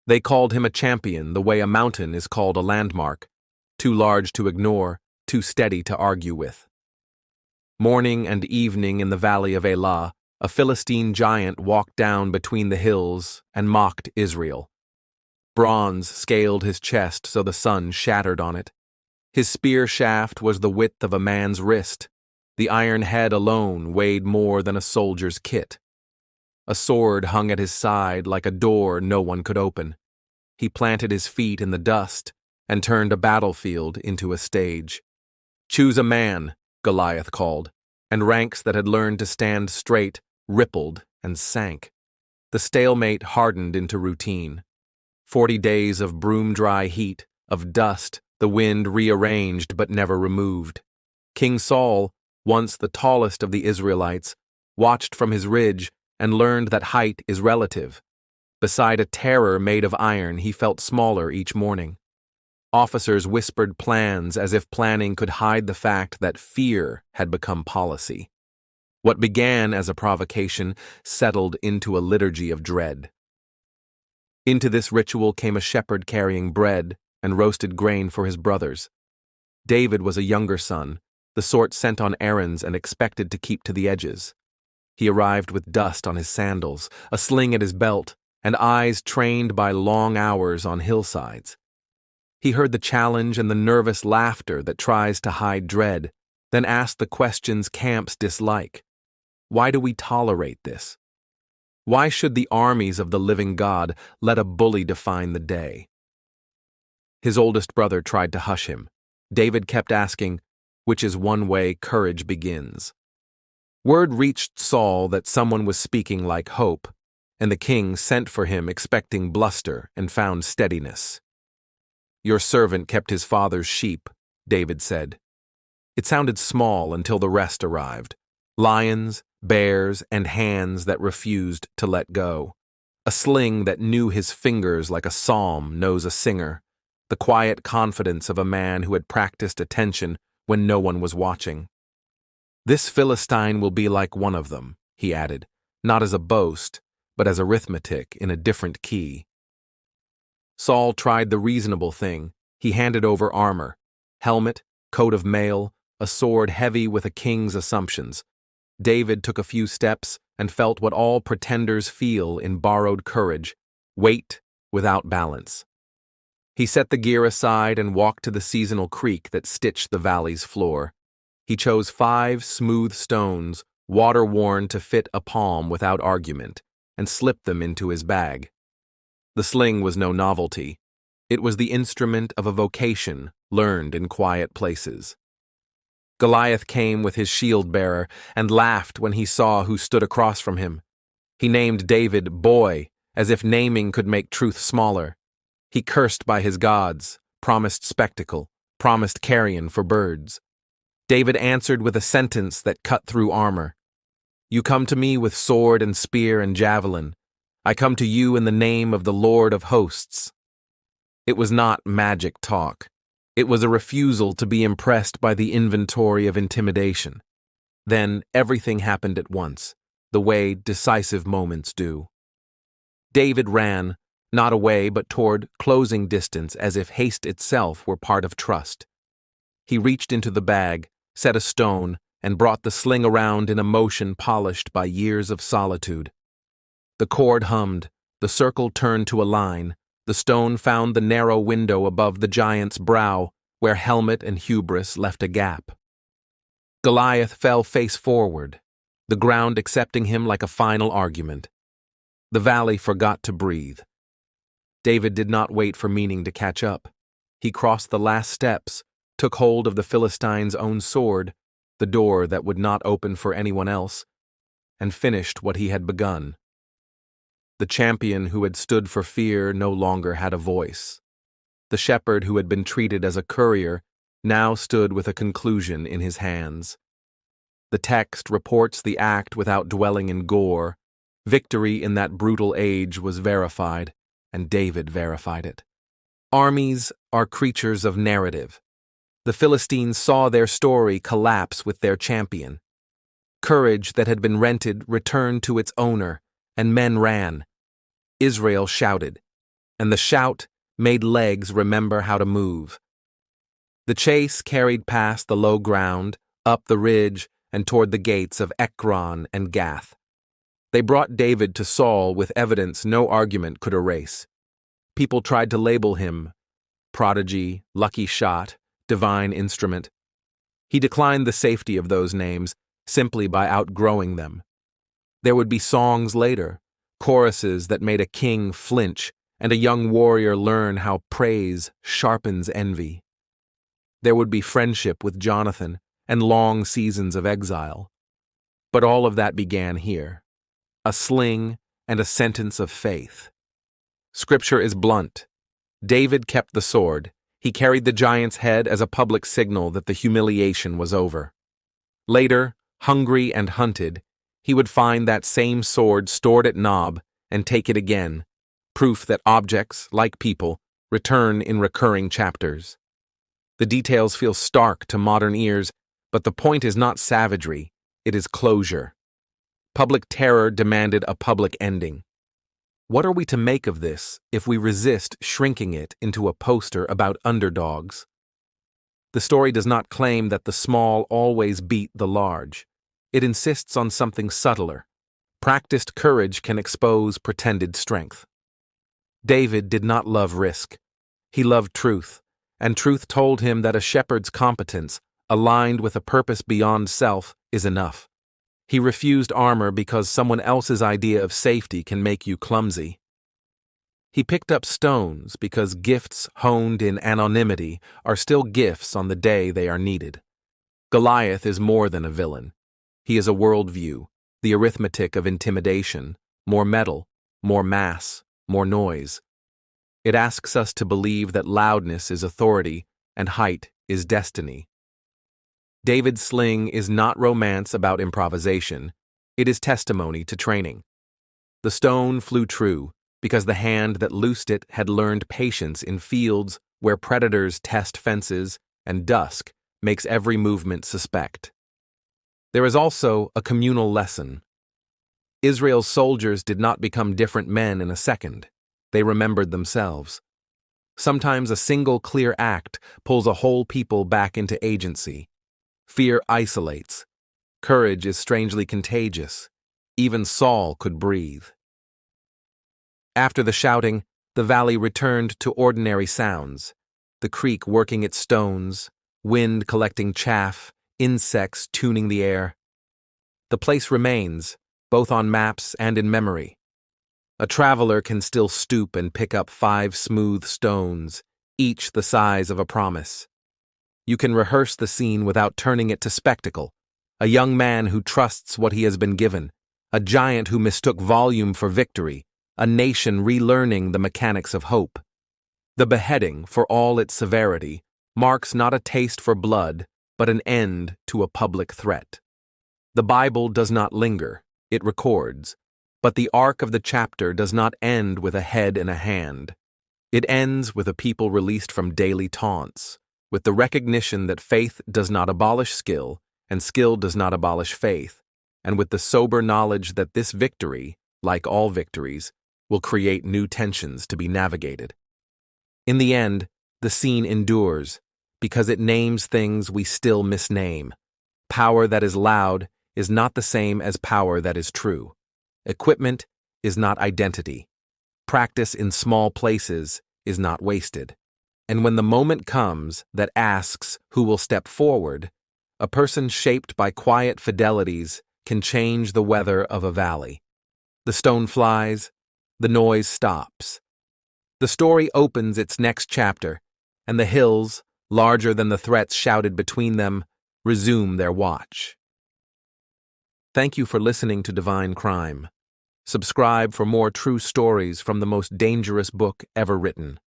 They called him a champion the way a mountain is called a landmark, too large to ignore, too steady to argue with. Morning and evening in the Valley of Elah, a Philistine giant walked down between the hills and mocked Israel. Bronze scaled his chest so the sun shattered on it. His spear shaft was the width of a man's wrist. The iron head alone weighed more than a soldier's kit. A sword hung at his side like a door no one could open. He planted his feet in the dust and turned a battlefield into a stage. "Choose a man," Goliath called, and ranks that had learned to stand straight rippled and sank. The stalemate hardened into routine. 40 days of broom-dry heat, of dust, the wind rearranged but never removed. King Saul, once the tallest of the Israelites, watched from his ridge and learned that height is relative. Beside a terror made of iron, he felt smaller each morning. Officers whispered plans as if planning could hide the fact that fear had become policy. What began as a provocation settled into a liturgy of dread. Into this ritual came a shepherd carrying bread and roasted grain for his brothers. David was a younger son, the sort sent on errands and expected to keep to the edges. He arrived with dust on his sandals, a sling at his belt, and eyes trained by long hours on hillsides. He heard the challenge and the nervous laughter that tries to hide dread, then asked the questions camps dislike. Why do we tolerate this? Why should the armies of the living God let a bully define the day? His oldest brother tried to hush him. David kept asking, which is one way courage begins. Word reached Saul that someone was speaking like hope, and the king sent for him expecting bluster and found steadiness. "Your servant kept his father's sheep," David said. It sounded small until the rest arrived. Lions, bears, and hands that refused to let go. A sling that knew his fingers like a psalm knows a singer. The quiet confidence of a man who had practiced attention when no one was watching. "This Philistine will be like one of them," he added, not as a boast, but as arithmetic in a different key. Saul tried the reasonable thing. He handed over armor, helmet, coat of mail, a sword heavy with a king's assumptions. David took a few steps and felt what all pretenders feel in borrowed courage, weight without balance. He set the gear aside and walked to the seasonal creek that stitched the valley's floor. He chose 5 smooth stones, water-worn to fit a palm without argument, and slipped them into his bag. The sling was no novelty. It was the instrument of a vocation learned in quiet places. Goliath came with his shield-bearer and laughed when he saw who stood across from him. He named David "boy," as if naming could make truth smaller. He cursed by his gods, promised spectacle, promised carrion for birds. David answered with a sentence that cut through armor. "You come to me with sword and spear and javelin. I come to you in the name of the Lord of hosts." It was not magic talk. It was a refusal to be impressed by the inventory of intimidation. Then everything happened at once, the way decisive moments do. David ran, not away but toward closing distance as if haste itself were part of trust. He reached into the bag, set a stone, and brought the sling around in a motion polished by years of solitude. The cord hummed, the circle turned to a line, the stone found the narrow window above the giant's brow, where helmet and hubris left a gap. Goliath fell face forward, the ground accepting him like a final argument. The valley forgot to breathe. David did not wait for meaning to catch up. He crossed the last steps, took hold of the Philistine's own sword, the door that would not open for anyone else, and finished what he had begun. The champion who had stood for fear no longer had a voice. The shepherd who had been treated as a courier now stood with a conclusion in his hands. The text reports the act without dwelling in gore. Victory in that brutal age was verified, and David verified it. Armies are creatures of narrative. The Philistines saw their story collapse with their champion. Courage that had been rented returned to its owner, and men ran. Israel shouted. and the shout made legs remember how to move. The chase carried past the low ground, up the ridge, and toward the gates of Ekron and Gath. They brought David to Saul with evidence no argument could erase. People tried to label him prodigy, lucky shot, divine instrument. He declined the safety of those names simply by outgrowing them. There would be songs later, choruses that made a king flinch and a young warrior learn how praise sharpens envy. There would be friendship with Jonathan and long seasons of exile. But all of that began here. A sling and a sentence of faith. Scripture is blunt. David kept the sword. He carried the giant's head as a public signal that the humiliation was over. Later, hungry and hunted, he would find that same sword stored at Nob and take it again, proof that objects, like people, return in recurring chapters. The details feel stark to modern ears, but the point is not savagery, it is closure. Public terror demanded a public ending. What are we to make of this if we resist shrinking it into a poster about underdogs? The story does not claim that the small always beat the large. It insists on something subtler. Practiced courage can expose pretended strength. David did not love risk. He loved truth, and truth told him that a shepherd's competence, aligned with a purpose beyond self, is enough. He refused armor because someone else's idea of safety can make you clumsy. He picked up stones because gifts honed in anonymity are still gifts on the day they are needed. Goliath is more than a villain. He is a worldview, the arithmetic of intimidation, more metal, more mass, more noise. It asks us to believe that loudness is authority and height is destiny. David's sling is not romance about improvisation. It is testimony to training. The stone flew true because the hand that loosed it had learned patience in fields where predators test fences and dusk makes every movement suspect. There is also a communal lesson. Israel's soldiers did not become different men in a second. They remembered themselves. Sometimes a single clear act pulls a whole people back into agency. Fear isolates. Courage is strangely contagious. Even Saul could breathe. After the shouting, the valley returned to ordinary sounds. The creek working its stones, wind collecting chaff, insects tuning the air. The place remains, both on maps and in memory. A traveler can still stoop and pick up 5 smooth stones, each the size of a promise. You can rehearse the scene without turning it to spectacle. A young man who trusts what he has been given, a giant who mistook volume for victory, a nation relearning the mechanics of hope. The beheading, for all its severity, marks not a taste for blood, but an end to a public threat. The Bible does not linger, it records, but the arc of the chapter does not end with a head and a hand. It ends with a people released from daily taunts, with the recognition that faith does not abolish skill, and skill does not abolish faith, and with the sober knowledge that this victory, like all victories, will create new tensions to be navigated. In the end, the scene endures, because it names things we still misname. Power that is loud is not the same as power that is true. Equipment is not identity. Practice in small places is not wasted. And when the moment comes that asks who will step forward, a person shaped by quiet fidelities can change the weather of a valley. The stone flies, the noise stops. The story opens its next chapter, and the hills, larger than the threats shouted between them, resume their watch. Thank you for listening to Divine Crime. Subscribe for more true stories from the most dangerous book ever written.